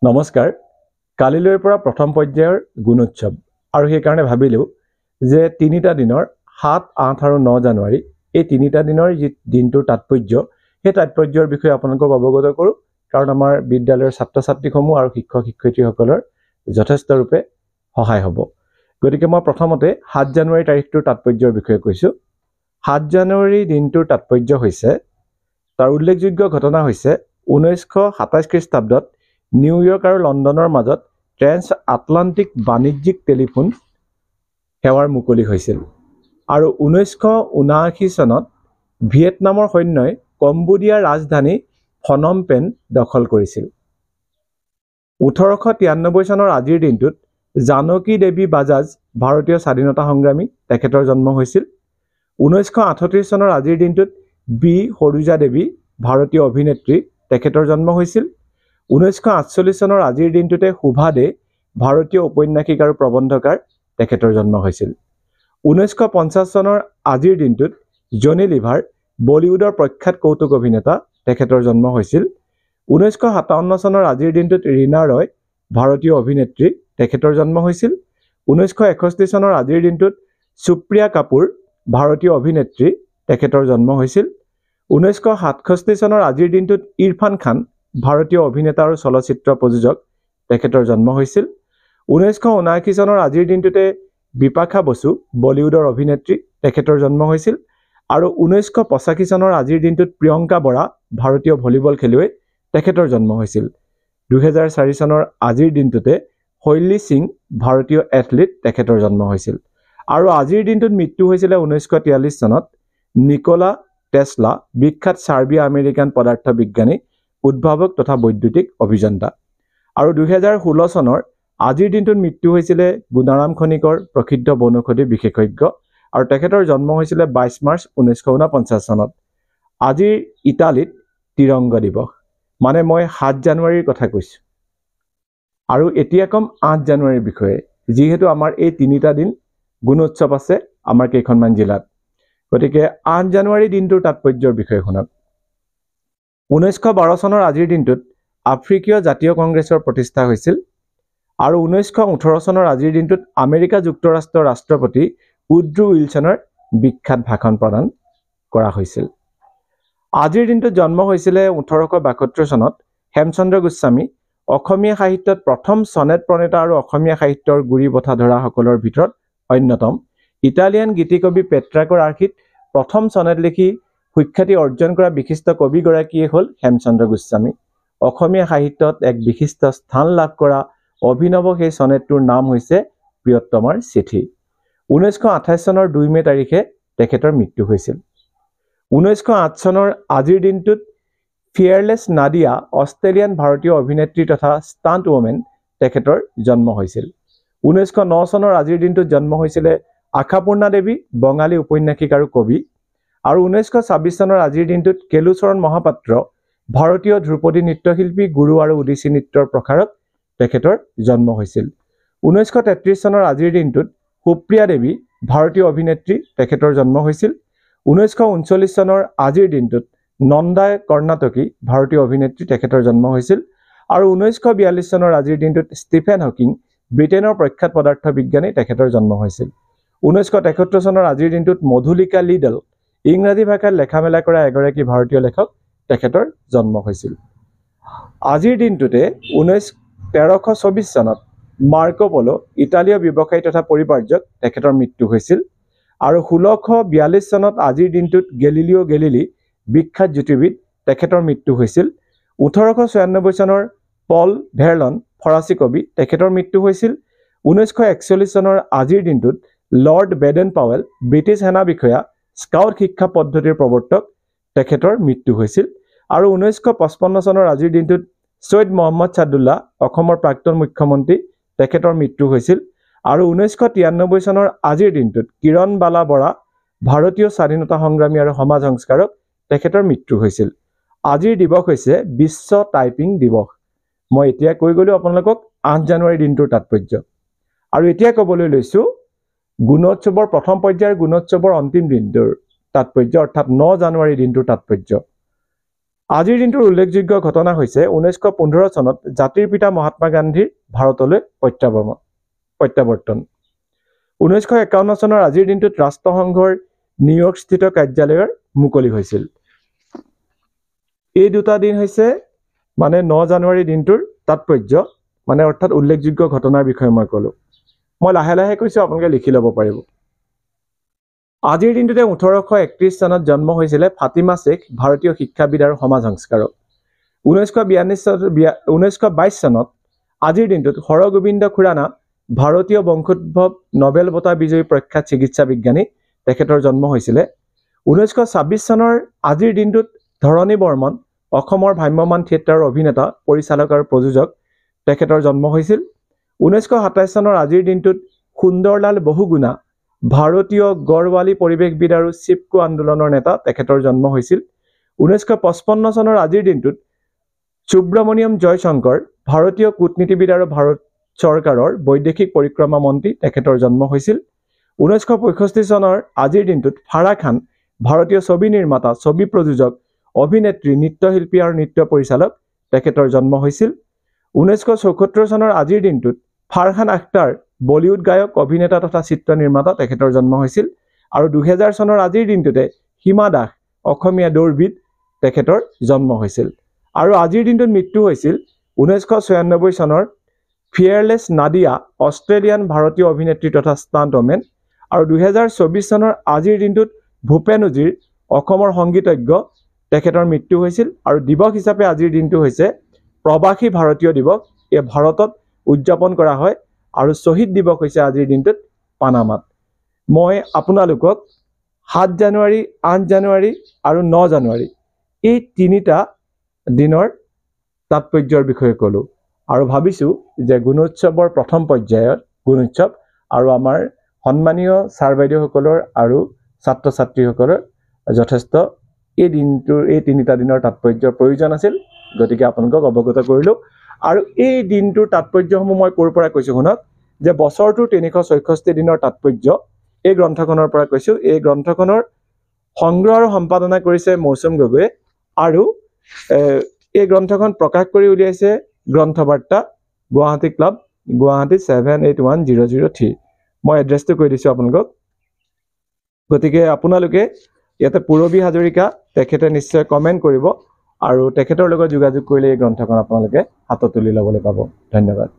নমস্কাৰ কালিলৈৰ পৰা প্ৰথম পৰ্যায়ৰ গুণোৎসৱ আৰু সেই কাৰণে ভাবিলোঁ যে তিনিটা দিনৰ 7, 8 আৰু 9 জানুৱাৰী এই তিনিটা দিনৰ যি দিনটোৰ তাৎপৰ্য সেই তাৎপৰ্যৰ বিষয়ে আপোনালোকক অৱগত কৰোঁ কাৰণ আমাৰ বিদ্যালয়ৰ ছাত্ৰ ছাত্ৰীসমূহ আৰু শিক্ষক শিক্ষয়িত্ৰীসকলৰ যথেষ্ট ৰূপে সহায় হ'ব। গতিকে মই প্ৰথমতে 7 জানুৱাৰী তাৰিখটোৰ তাৎপৰ্যৰ বিষয়ে কৈছোঁ। 7 জানুৱাৰী দিনটোৰ তাৎপৰ্য হৈছে তাৰ উল্লেখযোগ্য ঘটনা হৈছে 1927 খ্ৰীষ্টাব্দত নিউয়ৰ্ক আৰু লণ্ডনৰ মাজত ট্ৰেন্স আটলান্টিক বাণিজ্যিক টেলিফোন সেৱাৰ মুকলি হৈছিল আৰু 1979 চনত ভিয়েটনামৰ সৈন্যই কম্বোডিয়াৰ ৰাজধানী ফনম পেন দখল কৰিছিল। 1893 চনৰ আজিৰ দিনটোত জানকী দেৱী বাজাজ ভাৰতীয় স্বাধীনতা সংগ্ৰামী তেখেতৰ জন্ম হৈছিল। 1938 চনৰ আজিৰ দিনটোত বি সৰোজা দেৱী ভাৰতীয় অভিনেত্ৰী তেখেতৰ জন্ম হৈছিল। 1948 চনৰ আজিৰ দিনটোতে শোভা দে ভাৰতীয় ঔপন্যাসিক আৰু প্ৰবন্ধকাৰ তেখেতৰ জন্ম হৈছিল। 1950 চনৰ আজিৰ দিনটোত জনি লিভাৰ বলিউডৰ প্ৰখ্যাত কৌতুক অভিনেতা তেখেতৰ জন্ম হৈছিল। 1957 চনৰ আজিৰ দিনটোত ৰীনা ৰয় ভাৰতীয় অভিনেত্ৰী তেখেতৰ জন্ম হৈছিল। 1961 চনৰ আজিৰ দিনটোত সুপ্ৰিয়া কাপুৰ ভাৰতীয় অভিনেত্ৰী তেখেতৰ জন্ম হৈছিল। 1967 চনৰ আজিৰ দিনটোত ইৰফান খান ভাৰতীয় অভিনেতা আৰু চলচ্চিত্ৰ প্ৰযোজক তেখেতৰ জন্ম হৈছিল। 1979 চনৰ আজিৰ দিনটোতে বিপাশা বসু বলিউডৰ অভিনেত্ৰী তেখেতৰ জন্ম হৈছিল আৰু 1985 চনৰ আজিৰ দিনটোত প্ৰিয়ংকা বৰা ভাৰতীয় ভলীবল খেলুৱৈ তেখেতৰ জন্ম হৈছিল। 2004 চনৰ আজিৰ দিনটোতে শৈলী সিং ভাৰতীয় এথলীট তেখেতৰ জন্ম হৈছিল আৰু আজিৰ দিনটোত মৃত্যু হৈছিল 1943 চনত নিকোলা টেছলা বিখ্যাত চাৰ্বিয়া আমেৰিকান পদাৰ্থ বিজ্ঞানী উদ্ভাৱক তথা বৈদ্যুতিক অভিযন্তা আৰু 2016 চনৰ আজিৰ দিনটোত মৃত্যু হৈছিল গুণাৰাম খনিকৰ প্ৰসিদ্ধ বনৌষধি বিশেষজ্ঞ আৰু তেখেতৰ জন্ম হৈছিল 22 মাৰ্চ 1949 চনত। আজিৰ ইটালীত তিৰংগ দিৱস মানে মই 7 জানুৱাৰীৰ কথা কৈছোঁ আৰু এতিয়া কম 8 জানুৱাৰীৰ বিষয়ে যিহেতু আমাৰ এই তিনিটা দিন গুণোৎসৱ আছে আমাৰ কেইখনমান জিলাত। গতিকে 8 জানুৱাৰী দিনটোৰ তাৎপৰ্যৰ বিষয়ে শুনক। 1912 চনৰ আজিৰ দিনটোত আফ্ৰিকীয় জাতীয় কংগ্ৰেছৰ প্ৰতিষ্ঠা হৈছিল আৰু 1918 চনৰ আজিৰ দিনটোত আমেৰিকা যুক্তৰাষ্ট্ৰৰ ৰাষ্ট্ৰপতি উড্ৰো উইলছনৰ বিখ্যাত ভাষণ প্ৰদান কৰা হৈছিল। আজিৰ দিনটোত জন্ম হৈছিল 1872 চনত হেমচন্দ্ৰ গোস্বামী অসমীয়া সাহিত্যত প্ৰথম সনেট প্ৰণেতা আৰু অসমীয়া সাহিত্যৰ গুৰি বঠা ধৰাসকলৰ ভিতৰত অন্যতম। ইটালিয়ান গীতিকবি পেট্ৰাকৰ আৰ্হিত প্ৰথম সনেট লিখি সুখ্যাতি অৰ্জন কৰা বিশিষ্ট কবিগৰাকীয়ে হ'ল হেমচন্দ্ৰ গোস্বামী। অসমীয়া সাহিত্যত এক বিশিষ্ট স্থান লাভ কৰা অভিনৱ সেই সনেটটোৰ নাম হৈছে প্ৰিয়তমাৰ চিঠি। 1928 চনৰ 2 মে তাৰিখে তেখেতৰ মৃত্যু হৈছিল। 1908 চনৰ আজিৰ দিনটোত ফিয়াৰলেছ নাদিয়া অষ্ট্ৰেলিয়ান ভাৰতীয় অভিনেত্ৰী তথা ষ্টাণ্ট ওমেন তেখেতৰ জন্ম হৈছিল। 1909 চনৰ আজিৰ দিনটোত জন্ম হৈছিল আশাপূৰ্ণা দেৱী বঙালী ঔপন্যাসিক আৰু কবি আৰু 1926 চনৰ আজিৰ দিনটোত কেলুচৰণ মহাপাত্ৰ ভাৰতীয় ধ্ৰুপদী নৃত্যশিল্পী গুৰু আৰু ওডিচী নৃত্যৰ প্ৰসাৰত তেখেতৰ জন্ম হৈছিল। 1933 চনৰ আজিৰ দিনটোত সুপ্ৰিয়া দেৱী ভাৰতীয় অভিনেত্ৰী তেখেতৰ জন্ম হৈছিল। 1939 চনৰ আজিৰ দিনটোত নন্দা কৰ্ণাটকী ভাৰতীয় অভিনেত্ৰী তেখেতৰ জন্ম হৈছিল আৰু 1942 চনৰ আজিৰ দিনটোত ষ্টিফেন হকিং ব্ৰিটেইনৰ প্ৰখ্যাত পদাৰ্থ বিজ্ঞানী তেখেতৰ জন্ম হৈছিল। 1973 চনৰ আজিৰ দিনটোত মধুলিকা লিডল ইংৰাজী ভাষাত লেখা মেলা কৰা এগৰাকী ভাৰতীয় লেখক তেখেতৰ জন্ম হৈছিল। আজিৰ দিনটোতে 1324 চনত মাৰ্কো পলো ইটালীয় ব্যৱসায়ী তথা পৰিব্ৰাজক তেখেতৰ মৃত্যু হৈছিল আৰু 1642 চনত আজিৰ দিনটোত গেলিলিঅ' গেলিলি বিখ্যাত জ্যোতিৰ্বিদ তেখেতৰ মৃত্যু হৈছিল। 1896 চনৰ পল ভেৰলন ফৰাচী কবি তেখেতৰ মৃত্যু হৈছিল। 1941 চনৰ আজিৰ দিনটোত লৰ্ড বেডেন পাৱেল ব্ৰিটিছ সেনা বিষয়া স্কাউট শিক্ষা পদ্ধতিৰ প্ৰৱৰ্তক তেখেতৰ মৃত্যু হৈছিল আৰু 1955 চনৰ আজিৰ দিনটোত সৈয়দ মহম্মদ ছাদুল্লাহ অসমৰ প্ৰাক্তন মুখ্যমন্ত্ৰী তেখেতৰ মৃত্যু হৈছিল আৰু 1993 চনৰ আজিৰ দিনটোত কিৰণ বালা বৰা ভাৰতীয় স্বাধীনতা সংগ্ৰামী আৰু সমাজ সংস্কাৰক তেখেতৰ মৃত্যু হৈছিল। আজিৰ দিৱস হৈছে বিশ্ব টাইপিং দিৱস। মই এতিয়া কৈ গ'লো আপোনালোকক 8 জানুৱাৰী দিনটোৰ তাৎপৰ্য আৰু এতিয়া ক'বলৈ লৈছোঁ গুণোৎসৱৰ প্ৰথম পৰ্যায়ৰ গুণোৎসৱৰ অন্তিম দিনটোৰ তাৎপৰ্য অৰ্থাৎ 9 জানুৱাৰী দিনটোৰ তাৎপৰ্য। আজিৰ দিনটোৰ উল্লেখযোগ্য ঘটনা হৈছে 1915 চনত জাতিৰ পিতা মহাত্মা গান্ধীৰ ভাৰতলৈ প্ৰত্যাৱৰ্তন। 1951 চনৰ আজিৰ দিনটোত ৰাষ্ট্ৰসংঘৰ নিউয়ৰ্কস্থিত কাৰ্যালয়ৰ মুকলি হৈছিল। এই দুটা দিন হৈছে 9 জানুৱাৰী দিনটোৰ তাৎপৰ্য, অৰ্থাৎ উল্লেখযোগ্য ঘটনাৰ বিষয়ে মই ক'লো। মই লাহে লাহে কৈছোঁ, আপোনালোকে লিখি ল'ব পাৰিব। আজিৰ দিনটোতে 1831 চনত জন্ম হৈছিলে ফাতিমা শ্বেখ, ভাৰতীয় শিক্ষাবিদ আৰু সমাজ সংস্কাৰক। 1922 চনত আজিৰ দিনটোত হৰগোবিন্দ খুৰানা, ভাৰতীয় বংশোদ্ভৱ নোবেল বঁটা বিজয়ী প্ৰখ্যাত চিকিৎসা বিজ্ঞানী, তেখেতৰ জন্ম হৈছিলে। 1926 চনৰ আজিৰ দিনটোত ধৰণী বৰ্মন, অসমৰ ভ্ৰাম্যমাণ থিয়েটাৰৰ অভিনেতা, পৰিচালক আৰু প্ৰযোজক, তেখেতৰ জন্ম হৈছিল। 1927 চনৰ আজিৰ দিনটোত সুন্দৰলাল বহুগুণা, ভাৰতীয় গড়ৱালী পৰিৱেশবিদ আৰু চিপকো আন্দোলনৰ নেতা, তেখেতৰ জন্ম হৈছিল। 1955 চনৰ আজিৰ দিনটোত সুব্ৰমণিয়ম জয়শংকৰ, ভাৰতীয় কূটনীতিবিদ আৰু ভাৰত চৰকাৰৰ বৈদেশিক পৰিক্ৰমা মন্ত্ৰী, তেখেতৰ জন্ম হৈছিল। 1965 চনৰ আজিৰ দিনটোত ফাৰা খান, ভাৰতীয় ছবি নিৰ্মাতা, ছবি প্ৰযোজক, অভিনেত্ৰী, নৃত্যশিল্পী আৰু নৃত্য পৰিচালক, তেখেতৰ জন্ম হৈছিল। 1974 চনৰ আজিৰ দিনটোত ফাৰহান আখতাৰ, বলিউড গায়ক, অভিনেতা তথা চিত্ৰ নিৰ্মাতা, তেখেতৰ জন্ম হৈছিল। আৰু 2000 চনৰ আজিৰ দিনটোতে হিমা দাস, অসমীয়া দৌৰবিদ, তেখেতৰ জন্ম হৈছিল। আৰু আজিৰ দিনটোত মৃত্যু হৈছিল 1996 চনৰ ফিয়াৰলেছ নাদিয়া, অষ্ট্ৰেলিয়ান ভাৰতীয় অভিনেত্ৰী তথা ষ্টাণ্ট ওমেন। আৰু 2024 চনৰ আজিৰ দিনটোত ভূপেন উজিৰ, অসমৰ সংগীতজ্ঞ, তেখেতৰ মৃত্যু হৈছিল। আৰু দিৱস হিচাপে আজিৰ দিনটো হৈছে প্ৰবাসী ভাৰতীয় দিৱস। এই ভাৰতত উদযাপন কৰা হয়। আৰু শ্বহীদ দিৱস হৈছে আজিৰ দিনটোত পানামাত। মই আপোনালোকক 7 জানুৱাৰী, 8 জানুৱাৰী আৰু 9 জানুৱাৰী এই তিনিটা দিনৰ তাৎপৰ্যৰ বিষয়ে ক'লো। আৰু ভাবিছোঁ যে গুণোৎসৱৰ প্ৰথম পৰ্যায়ত গুণোৎসৱ আৰু আমাৰ সন্মানীয় ছাৰ বাইদেউসকলৰ আৰু ছাত্ৰ ছাত্ৰীসকলৰ যথেষ্ট এই তিনিটা দিনৰ তাৎপৰ্যৰ প্ৰয়োজন আছিল। গতিকে আপোনালোকক অৱগত কৰিলোঁ। আৰু এই দিনটোৰ তাৎপৰ্যসমূহ মই ক'ৰ পৰা কৈছোঁ শুনক, যে বছৰটোৰ 364 দিনৰ তাৎপৰ্য এই গ্ৰন্থখনৰ পৰা কৈছোঁ। এই গ্ৰন্থখনৰ সংগ্ৰহ আৰু সম্পাদনা কৰিছে মৌচুম গগৈয়ে। আৰু এই গ্ৰন্থখন প্ৰকাশ কৰি উলিয়াইছে গ্ৰন্থবাৰ্তা, গুৱাহাটী ক্লাব, গুৱাহাটী 781003। মই এড্ৰেছটো কৈ দিছোঁ আপোনালোকক। গতিকে আপোনালোকে ইয়াতে পূৰবী হাজৰিকা, তেখেতে নিশ্চয় কমেণ্ট কৰিব আৰু তেখেতৰ লগত যোগাযোগ কৰিলে এই গ্ৰন্থখন আপোনালোকে হাতত তুলি ল'বলৈ পাব। ধন্যবাদ।